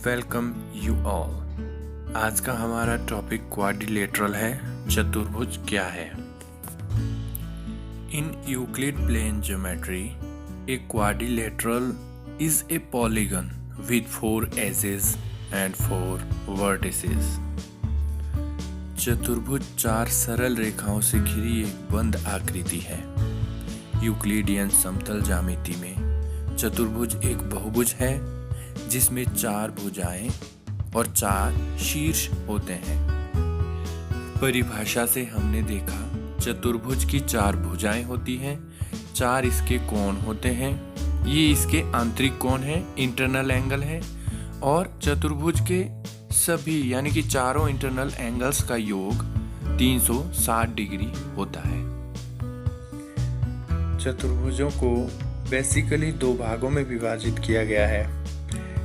Welcome you all. आज का हमारा टॉपिक क्वाड्रिलेटरल है। चतुर्भुज क्या है? In Euclid plane geometry a quadrilateral is a polygon with 4 edges and 4 vertices। चतुर्भुज 4 सरल रेखाओं से घिरी एक बंद आकृति है। यूक्लिडियन समतल ज्यामिति में चतुर्भुज एक बहुभुज है जिसमें 4 भुजाएं और 4 शीर्ष होते हैं। परिभाषा से हमने देखा चतुर्भुज की 4 भुजाएं होती हैं, 4 इसके कोण होते हैं। ये इसके आंतरिक कोण है, इंटरनल एंगल है, और चतुर्भुज के सभी यानी कि चारों इंटरनल एंगल्स का योग 360 डिग्री होता है। चतुर्भुजों को बेसिकली 2 भागों में विभाजित किया गया है,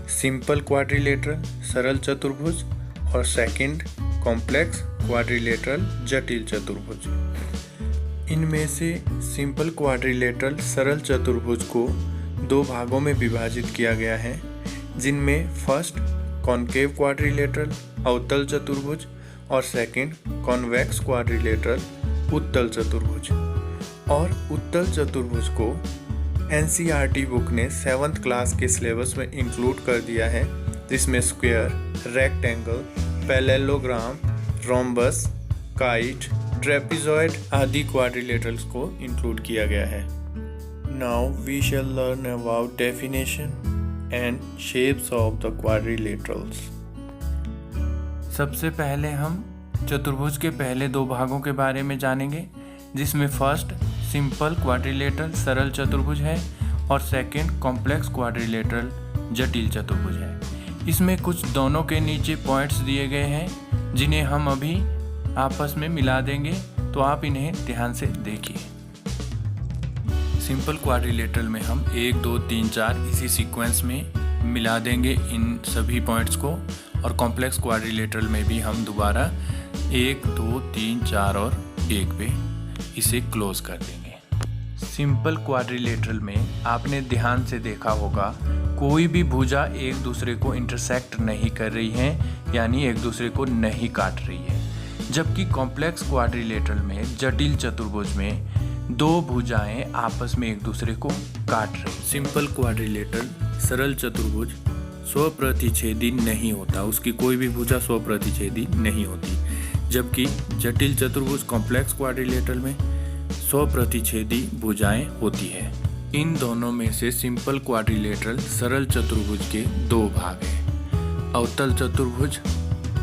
सिंपल क्वाड्रिलेटरल सरल चतुर्भुज और सेकंड कॉम्प्लेक्स क्वाड्रिलेटरल जटिल चतुर्भुज। इनमें से सिंपल क्वाड्रिलेटरल सरल चतुर्भुज को 2 भागों में विभाजित किया गया है, जिनमें फर्स्ट कॉनकेव क्वाड्रिलेटरल अवतल चतुर्भुज और सेकंड कॉन्वेक्स क्वाड्रिलेटरल उत्तल चतुर्भुज। और उत्तल चतुर्भुज को एनसीईआरटी बुक ने 7th क्लास के सिलेबस में इंक्लूड कर दिया है, जिसमें square, rectangle, parallelogram, rhombus, kite, trapezoid आदि क्वाड्रिलेटरल्स को इंक्लूड किया गया है। Now we shall learn about definition and shapes of the quadrilaterals। सबसे पहले हम चतुर्भुज के पहले 2 भागों के बारे में जानेंगे, जिसमें फर्स्ट सिंपल क्वाड्रिलेटरल सरल चतुर्भुज है और सेकंड कॉम्प्लेक्स क्वाड्रिलेटरल जटिल चतुर्भुज है। इसमें कुछ दोनों के नीचे पॉइंट्स दिए गए हैं जिन्हें हम अभी आपस में मिला देंगे, तो आप इन्हें ध्यान से देखिए। सिंपल क्वाड्रिलेटरल में हम 1 2 3 4 इसी सीक्वेंस में मिला देंगे इन सभी पॉइंट्स को, और कॉम्प्लेक्स क्वाड्रिलेटरल में भी हम दोबारा 1 2 3 4 और 1 पे इसे क्लोज कर देंगे। सिंपल क्वाड्रिलेटरल में आपने ध्यान से देखा होगा कोई भी भुजा एक दूसरे को इंटरसेक्ट नहीं कर रही है, यानी एक दूसरे को नहीं काट रही है। जबकि कॉम्प्लेक्स क्वाड्रिलेटरल में जटिल चतुर्भुज में 2 भुजाएं आपस में एक दूसरे को काट रही। सिंपल क्वाड्रिलेटरल सरल चतुर्भुज स्वप्रतिच्छेदी नहीं होता, उसकी कोई भी भुजा स्वप्रतिच्छेदी नहीं होती, जबकि जटिल चतुर्भुज कॉम्प्लेक्स क्वाड्रिलेटरल में स्वप्रतिच्छेदी भुजाएं होती है। इन दोनों में से सिंपल क्वाड्रिलेटरल सरल चतुर्भुज के 2 भाग हैं, अवतल चतुर्भुज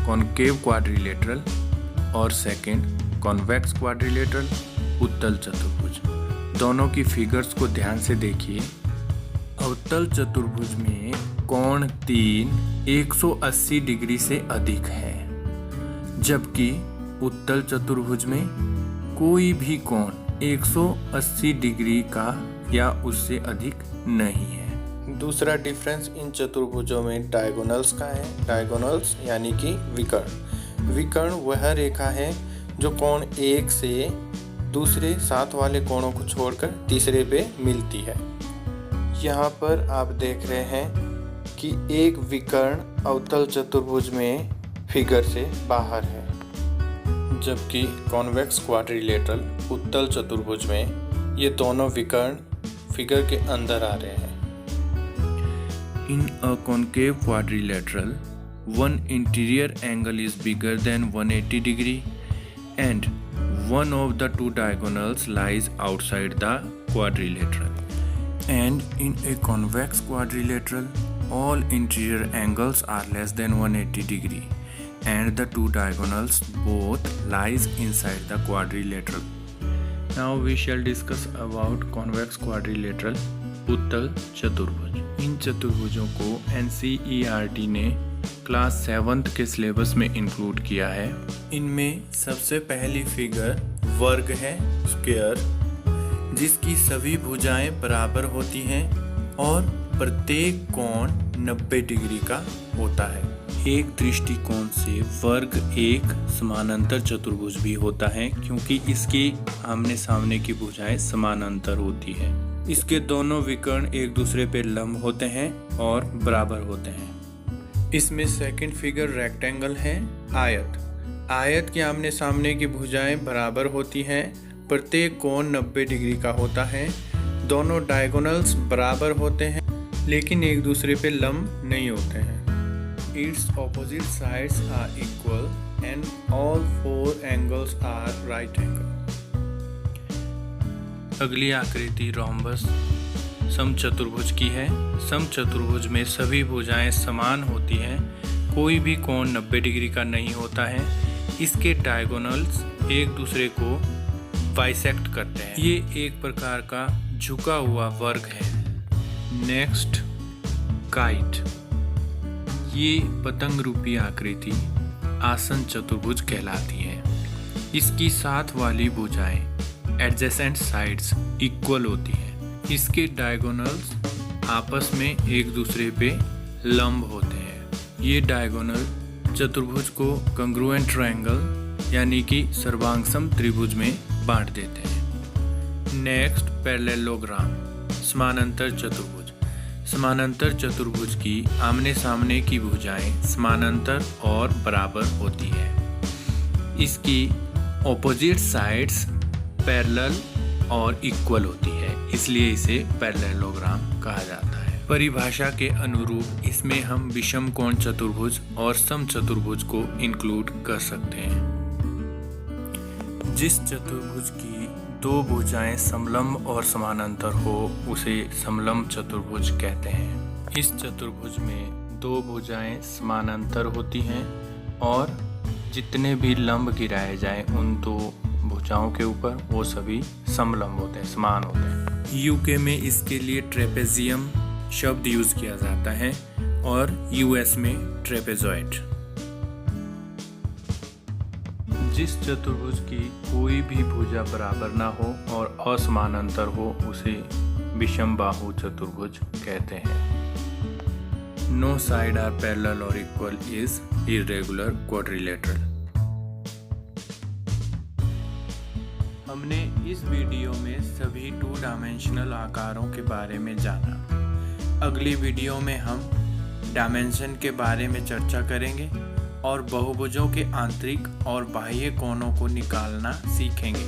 कॉनकेव क्वाड्रिलेटरल और सेकंड कॉन्वेक्स क्वाड्रिलेटरल उत्तल चतुर्भुज। दोनों की फिगर्स को ध्यान से देखिए। अवतल चतुर्भुज में कोण 3 180 डिग्री से अधिक है, जबकि उत्तल चतुर्भुज में कोई भी कोण 180 डिग्री का या उससे अधिक नहीं है। दूसरा डिफरेंस इन चतुर्भुजों में डायगोनल्स का है। डायगोनल्स यानी कि विकर्ण। विकर्ण वह रेखा है जो कोण 1 से दूसरे साथ वाले कोणों को छोड़कर तीसरे पे मिलती है। यहाँ पर आप देख रहे हैं कि एक विकर्ण अवतल चतुर्भुज में फिगर से बाहर है, जबकि कॉन्वेक्स क्वाड्रिलेटरल उत्तल चतुर्भुज में ये दोनों विकर्ण फिगर के अंदर आ रहे हैं। In a concave quadrilateral one interior angle is bigger than 180 degree and one of the 2 diagonals lies outside the quadrilateral. And in a convex quadrilateral, all interior angles are less than 180 degree and the 2 diagonals both lies inside the quadrilateral. Now we shall discuss about convex quadrilateral उत्तल चतुर्भुज। इन चतुर्भुजों को NCERT ने class 7th के syllabus में include किया है। इनमें सबसे पहली फिगर वर्ग है, स्क्वायर, जिसकी सभी भुजाएं बराबर होती हैं और प्रत्येक कोण 90 डिग्री का होता है। एक दृष्टिकोण से वर्ग एक समानांतर चतुर्भुज भी होता है, क्योंकि इसकी आमने सामने की भुजाएं समानांतर होती है। इसके दोनों विकर्ण एक दूसरे पे लंब होते हैं और बराबर होते हैं। इसमें सेकंड फिगर रेक्टेंगल है। आयत के आमने सामने की भुजाएं बराबर होती हैं। प्रत्येक कोण 90 डिग्री का होता है। दोनों डायगोनल्स बराबर होते हैं लेकिन एक दूसरे पे लंब नहीं होते हैं। Its opposite sides are equal and all four angles are right angle. अगली आकृति रोम्बस समचतुर्भुज की है। समचतुर्भुज में सभी भुजाएं समान होती हैं। कोई भी कोण 90 डिग्री का नहीं होता है। इसके डायगोनल्स एक दूसरे को बाइसेक्ट करते हैं। ये एक प्रकार का झुका हुआ वर्ग है। Next, kite. ये पतंग रूपी आकृति आसन चतुर्भुज कहलाती है। इसकी साथ वाली भुजाएं एडजेसेंट साइड्स इक्वल होती हैं। इसके डायगोनल्स आपस में एक दूसरे पे लंब होते हैं। ये डायगोनल चतुर्भुज को कंग्रुएंट ट्रायंगल यानी कि सर्वांगसम त्रिभुज में बांट देते हैं। नेक्स्ट, पैरेललोग्राम, समानांतर चतुर्भुज। समानांतर चतुर्भुज की आमने सामने की भुजाएं समानांतर और बराबर होती है। इसकी ऑपोजिट साइड्स पैरेलल और इक्वल होती है, इसलिए इसे पैरेललोग्राम कहा जाता है। परिभाषा के अनुरूप इसमें हम विषम कोण चतुर्भुज और समचतुर्भुज को इंक्लूड कर सकते हैं। जिस चतुर्भुज की दो भुजाएं समलंब और समानांतर हो उसे समलंब चतुर्भुज कहते हैं। इस चतुर्भुज में दो भुजाएं समानांतर होती हैं और जितने भी लंब गिराए जाएं उन दो भुजाओं के ऊपर वो सभी समलंब होते हैं, समान होते हैं। यूके में इसके लिए ट्रेपेजियम शब्द यूज किया जाता है और यूएस में ट्रेपेजॉइड। जिस चतुर्भुज की कोई भी भुजा बराबर ना हो और असमानांतर हो उसे विषम बाहु चतुर्भुज कहते हैं। नो साइड आर पैरेलल और इक्वल इज इर्रेगुलर क्वाड्रिलेटरल। हमने इस वीडियो में सभी 2 डायमेंशनल आकारों के बारे में जाना। अगली वीडियो में हम डायमेंशन के बारे में चर्चा करेंगे और बहुभुजों के आंतरिक और बाह्य कोणों को निकालना सीखेंगे।